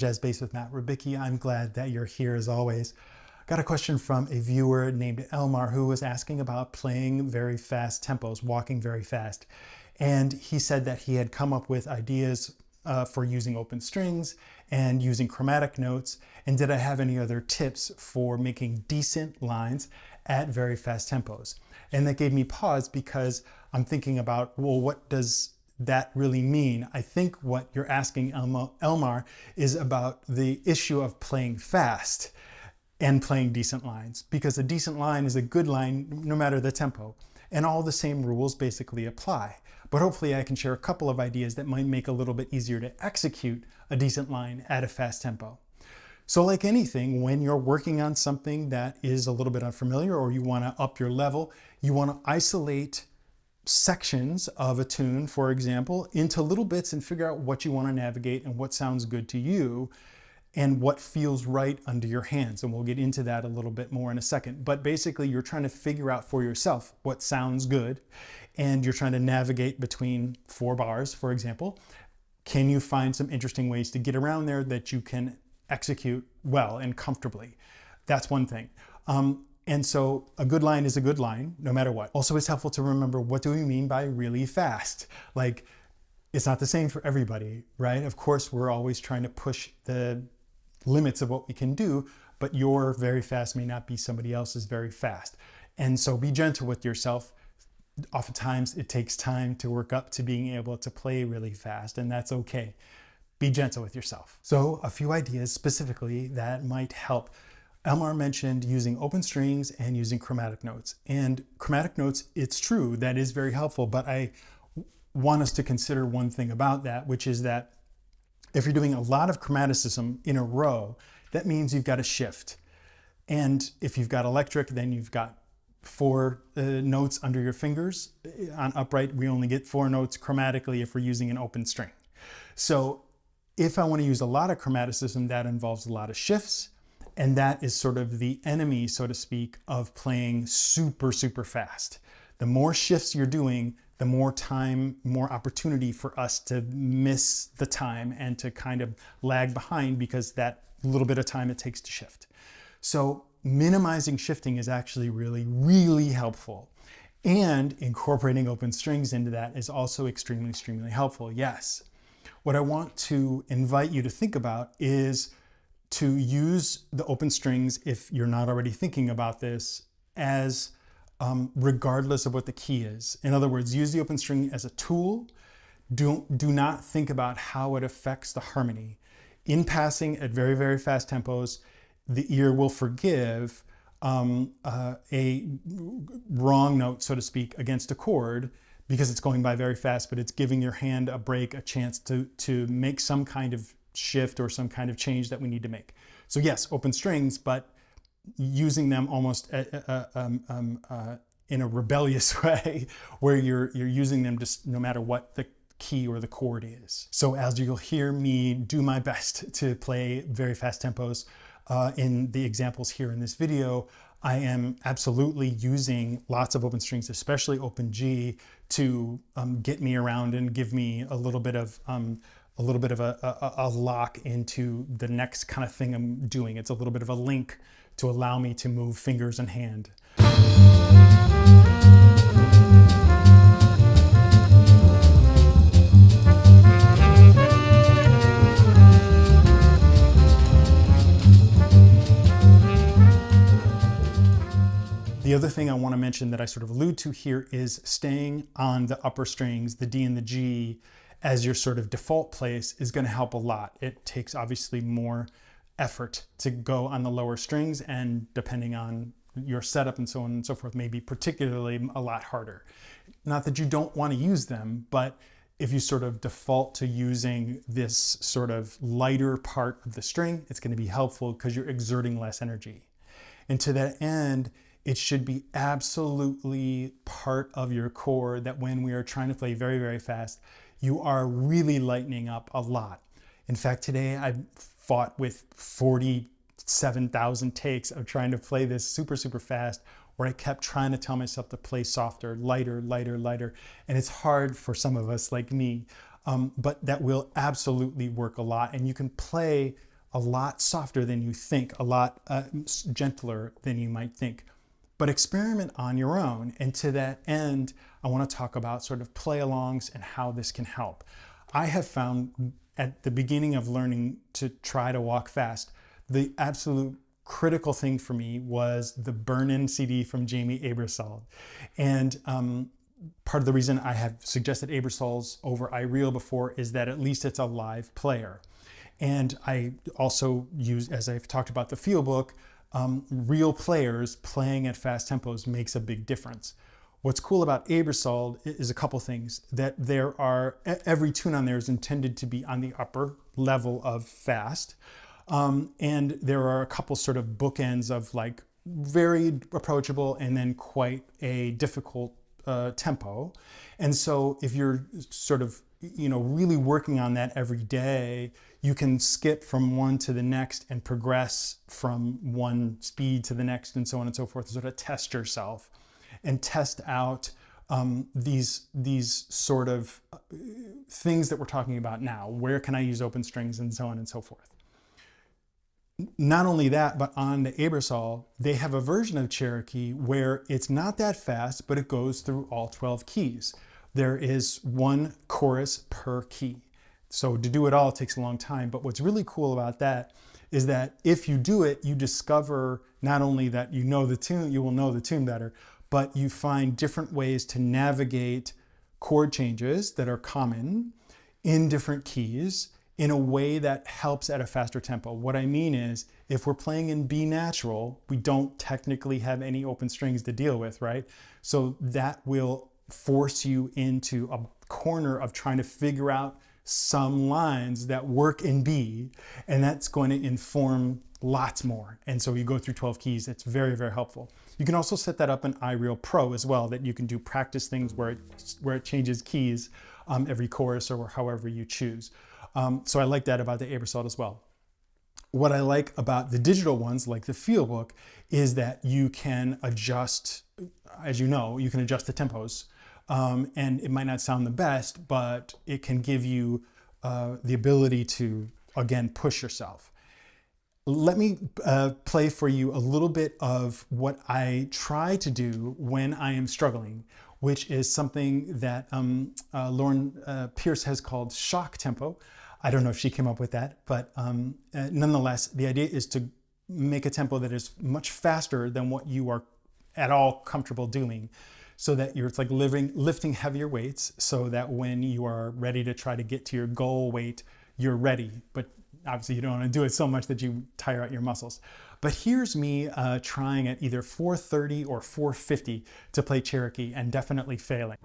Jazz Bass with Matt Rubicki. I'm glad that you're here as always. Got a question from a viewer named Elmar who was asking about playing very fast tempos, walking very fast. And he said that he had come up with ideas for using open strings and using chromatic notes. And did I have any other tips for making decent lines at very fast tempos? And that gave me pause because I'm thinking about, well, what does that really mean? I think what you're asking, Elmar, is about the issue of playing fast and playing decent lines, because a decent line is a good line no matter the tempo, and all the same rules basically apply. But hopefully I can share a couple of ideas that might make it a little bit easier to execute a decent line at a fast tempo. So like anything, when you're working on something that is a little bit unfamiliar or you want to up your level, you want to isolate sections of a tune, for example, into little bits and figure out what you want to navigate and what sounds good to you and what feels right under your hands. And we'll get into that a little bit more in a second. But basically, you're trying to figure out for yourself what sounds good, and you're trying to navigate between 4 bars, for example. Can you find some interesting ways to get around there that you can execute well and comfortably? That's one thing. And so a good line is a good line, no matter what. Also, it's helpful to remember, what do we mean by really fast? Like, it's not the same for everybody, right? Of course, we're always trying to push the limits of what we can do, but your very fast may not be somebody else's very fast. And so be gentle with yourself. Oftentimes, it takes time to work up to being able to play really fast, and that's okay. Be gentle with yourself. So a few ideas specifically that might help. Elmar mentioned using open strings and using chromatic notes. And chromatic notes, it's true, that is very helpful, but I want us to consider one thing about that, which is that if you're doing a lot of chromaticism in a row, that means you've got to shift. And if you've got electric, then you've got 4 notes under your fingers. On upright, we only get 4 notes chromatically if we're using an open string. So if I want to use a lot of chromaticism, that involves a lot of shifts. And that is sort of the enemy, so to speak, of playing super, super fast. The more shifts you're doing, the more time, more opportunity for us to miss the time and to kind of lag behind, because that little bit of time it takes to shift. So minimizing shifting is actually really, really helpful. And incorporating open strings into that is also extremely, extremely helpful, yes. What I want to invite you to think about is to use the open strings, if you're not already thinking about this, as regardless of what the key is. In other words, use the open string as a tool. Do not think about how it affects the harmony. In passing at very, very fast tempos, the ear will forgive a wrong note, so to speak, against a chord, because it's going by very fast, but it's giving your hand a break, a chance to make some kind of shift or some kind of change that we need to make. So yes, open strings, but using them almost in a rebellious way, where you're using them just no matter what the key or the chord is. So as you'll hear me do my best to play very fast tempos in the examples here in this video, I am absolutely using lots of open strings, especially open G, to get me around and give me a little bit of a lock into the next kind of thing I'm doing. It's a little bit of a link to allow me to move fingers and hand. The other thing I want to mention that I sort of allude to here is staying on the upper strings, the D and the G, as your sort of default place is going to help a lot. It takes obviously more effort to go on the lower strings, and depending on your setup and so on and so forth, maybe particularly a lot harder. Not that you don't want to use them, but if you sort of default to using this sort of lighter part of the string, it's going to be helpful because you're exerting less energy. And to that end, it should be absolutely part of your core that when we are trying to play very, very fast, you are really lightening up a lot. In fact, today I fought with 47,000 takes of trying to play this super, super fast, where I kept trying to tell myself to play softer, lighter, lighter, lighter. And it's hard for some of us like me, but that will absolutely work a lot. And you can play a lot softer than you think, a lot gentler than you might think. But experiment on your own. And to that end, I want to talk about sort of play-alongs and how this can help. I have found at the beginning of learning to try to walk fast, the absolute critical thing for me was the Burn-In CD from Jamie Aebersold. And part of the reason I have suggested Aebersold's over iReal before is that at least it's a live player. And I also use, as I've talked about the feel book, real players playing at fast tempos makes a big difference. What's cool about Aebersold is a couple things, that there are, every tune on there is intended to be on the upper level of fast. And there are a couple sort of bookends of like very approachable and then quite a difficult tempo. And so if you're sort of, really working on that every day, you can skip from one to the next and progress from one speed to the next and so on and so forth, sort of test yourself and test out these sort of things that we're talking about now. Where can I use open strings and so on and so forth. Not only that, but on the Aebersold, they have a version of Cherokee where it's not that fast, but it goes through all 12 keys. There is one chorus per key. So to do it all takes a long time. But what's really cool about that is that if you do it, you discover not only that you know the tune, you will know the tune better, but you find different ways to navigate chord changes that are common in different keys in a way that helps at a faster tempo. What I mean is, if we're playing in B natural, we don't technically have any open strings to deal with, right? So that will force you into a corner of trying to figure out some lines that work in B, and that's going to inform lots more. And so you go through 12 keys. It's very, very helpful. You can also set that up in iReal Pro as well, that you can do practice things where it changes keys every chorus or however you choose. So I like that about the Aebersold as well. What I like about the digital ones, like the feel book, is that you can adjust, as you know, you can adjust the tempos. And it might not sound the best, but it can give you the ability to, again, push yourself. Let me play for you a little bit of what I try to do when I am struggling, which is something that Lauren Pierce has called shock tempo. I don't know if she came up with that, but nonetheless, the idea is to make a tempo that is much faster than what you are at all comfortable doing, so that you're like lifting heavier weights, so that when you are ready to try to get to your goal weight, you're ready. But obviously you don't want to do it so much that you tire out your muscles. But here's me trying at either 430 or 450 to play Cherokee and definitely failing.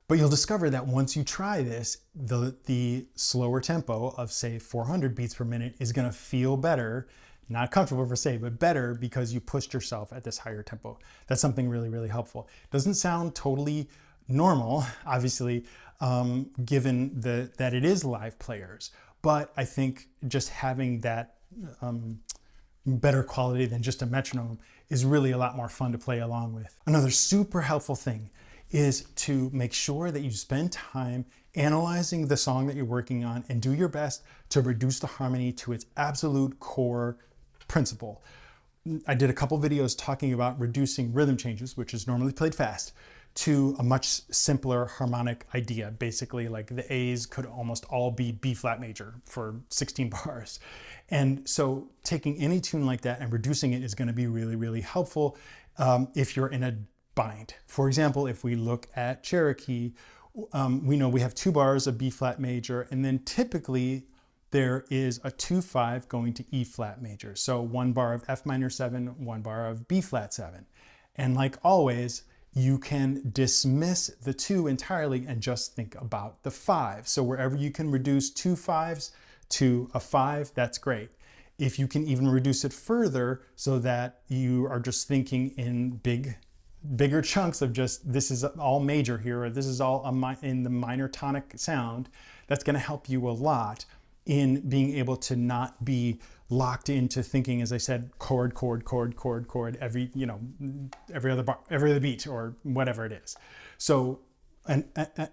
But you'll discover that once you try this, the slower tempo of, say, 400 beats per minute is going to feel better, not comfortable per se, but better because you pushed yourself at this higher tempo. That's something really, really helpful. Doesn't sound totally normal, obviously, given that it is live players, but I think just having that better quality than just a metronome is really a lot more fun to play along with. Another super helpful thing is to make sure that you spend time analyzing the song that you're working on and do your best to reduce the harmony to its absolute core principle. I did a couple videos talking about reducing rhythm changes, which is normally played fast, to a much simpler harmonic idea. Basically, like the A's could almost all be B flat major for 16 bars. And so taking any tune like that and reducing it is going to be really, really helpful if you're in a bind. For example, if we look at Cherokee, we know we have 2 bars of B flat major, and then typically there is a 2-5 going to E flat major. So 1 bar of F minor 7, 1 bar of B flat 7. And like always, you can dismiss the 2 entirely and just think about the 5. So wherever you can reduce 2 5s to a 5, that's great. If you can even reduce it further so that you are just thinking in bigger chunks of just this is all major here, or this is all in the minor tonic sound, that's going to help you a lot in being able to not be locked into thinking, as I said, chord, every, every other beat or whatever it is. So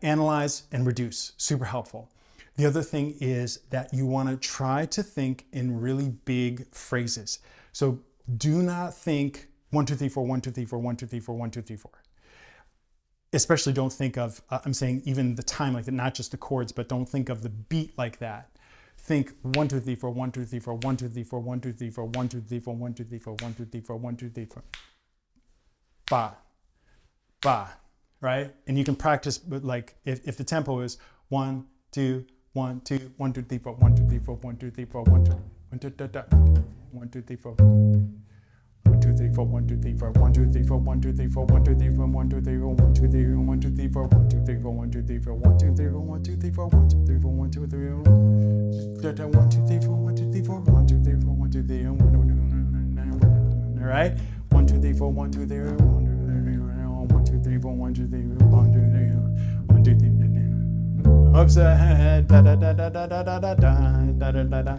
analyze and reduce, super helpful. The other thing is that you want to try to think in really big phrases. So do not think 1, 2, 3, 4, 1, 2, 3, 4, 1, 2, 3, 4, 1, 2, 3, 4. Especially don't think of, I'm saying even the time like that, not just the chords, but don't think of the beat like that. Think 1, 2, 3, 4, 1, 2, 3, 4, 1, 2, 3, 4, 1, 2, 3, 4, 1, 2, 3, 4, 1, 2, 3, 4, 1, 2, 3, 4, 1, 2, 3, 4. Ba, ba, right? And you can practice, but like if the tempo is 1, 2, 1, 2, 1, 2, 3, 4, 1, 2, 3, 4, 1, 2, 3, 4, 1, 2, 1, 2, 1, 2, 3, 4. 1, 2, 3, 4, 1, 2, 3, 4, 1, 2, 3, 4, 1, 2, 3, 4, 1, 2, 3, 4, 1, 2, 3, 4, 1, 2, 3, 4, 1, 2, 3, 4, 1, 2, 3, 4, 1, 2, 3, 4, 1, 2, 3, 4, 1, 2, 3, 4, 1, 2, 3, 4, 1, 2, 3, 4, 1, 2, 3, 4, 1, 2, 3, 4, 1, 2, 3, 4, 1, 2, 3, 4, 1, 2, 3, 4, 1, all right? 1, 2, 3, 4, 1, 2, 3, 1, 2, 3, 4, 1, 2, 3, 1, 2, 3, 1, 2, 3, upside, da da da da da da da da da da da da.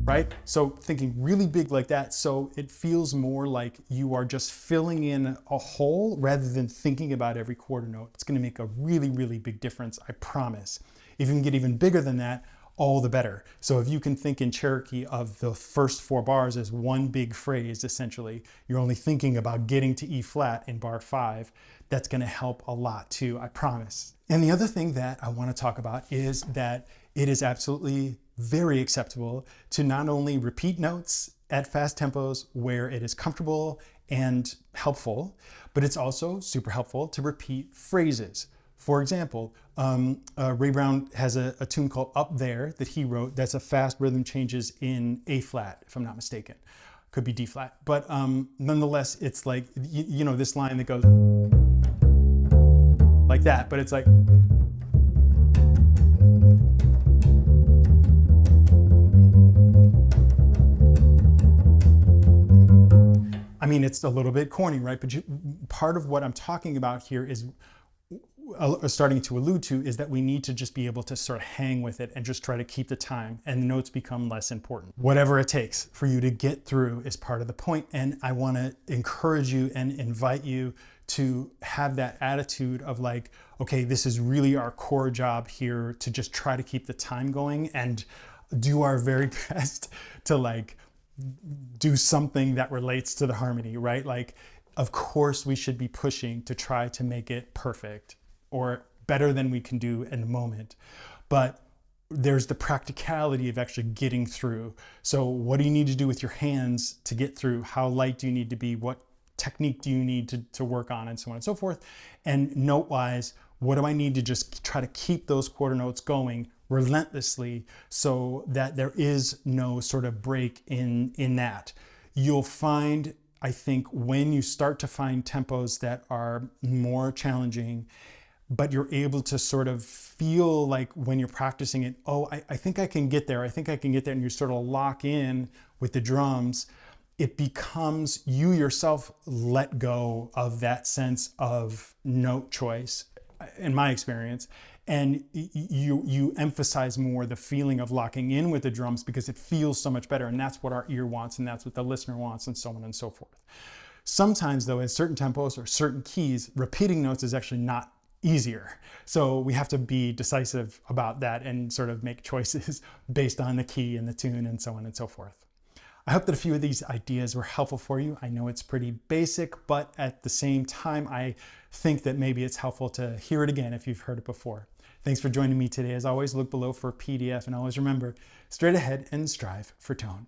Right? So thinking really big like that, so it feels more like you are just filling in a hole rather than thinking about every quarter note. It's going to make a really, really big difference, I promise. If you can get even bigger than that, all the better. So if you can think in Cherokee of the first 4 bars as one big phrase, essentially, you're only thinking about getting to E flat in bar 5, that's going to help a lot too, I promise. And the other thing that I want to talk about is that it is absolutely very acceptable to not only repeat notes at fast tempos where it is comfortable and helpful, but it's also super helpful to repeat phrases. For example, Ray Brown has a tune called Up There that he wrote that's a fast rhythm changes in A flat, if I'm not mistaken. Could be D flat, but nonetheless, it's like, you know, this line that goes like that, but it's like, I mean, it's a little bit corny, right? But part of what I'm talking about here is starting to allude to is that we need to just be able to sort of hang with it and just try to keep the time, and the notes become less important. Whatever it takes for you to get through is part of the point. And I want to encourage you and invite you to have that attitude of like, okay, this is really our core job here, to just try to keep the time going and do our very best to like do something that relates to the harmony, right? Like, of course we should be pushing to try to make it perfect or better than we can do in the moment. But there's the practicality of actually getting through. So what do you need to do with your hands to get through? How light do you need to be? What technique do you need to work on, and so on and so forth? And note-wise, what do I need to just try to keep those quarter notes going relentlessly so that there is no sort of break in that? You'll find, I think, when you start to find tempos that are more challenging, but you're able to sort of feel like when you're practicing it, oh, I think I can get there. I think I can get there. And you sort of lock in with the drums. It becomes, you yourself let go of that sense of note choice, in my experience. And you emphasize more the feeling of locking in with the drums because it feels so much better. And that's what our ear wants, and that's what the listener wants, and so on and so forth. Sometimes though, in certain tempos or certain keys, repeating notes is actually not easier. So we have to be decisive about that and sort of make choices based on the key and the tune and so on and so forth. I hope that a few of these ideas were helpful for you. I know it's pretty basic, but at the same time, I think that maybe it's helpful to hear it again if you've heard it before. Thanks for joining me today. As always, look below for a PDF, and always remember, straight ahead and strive for tone.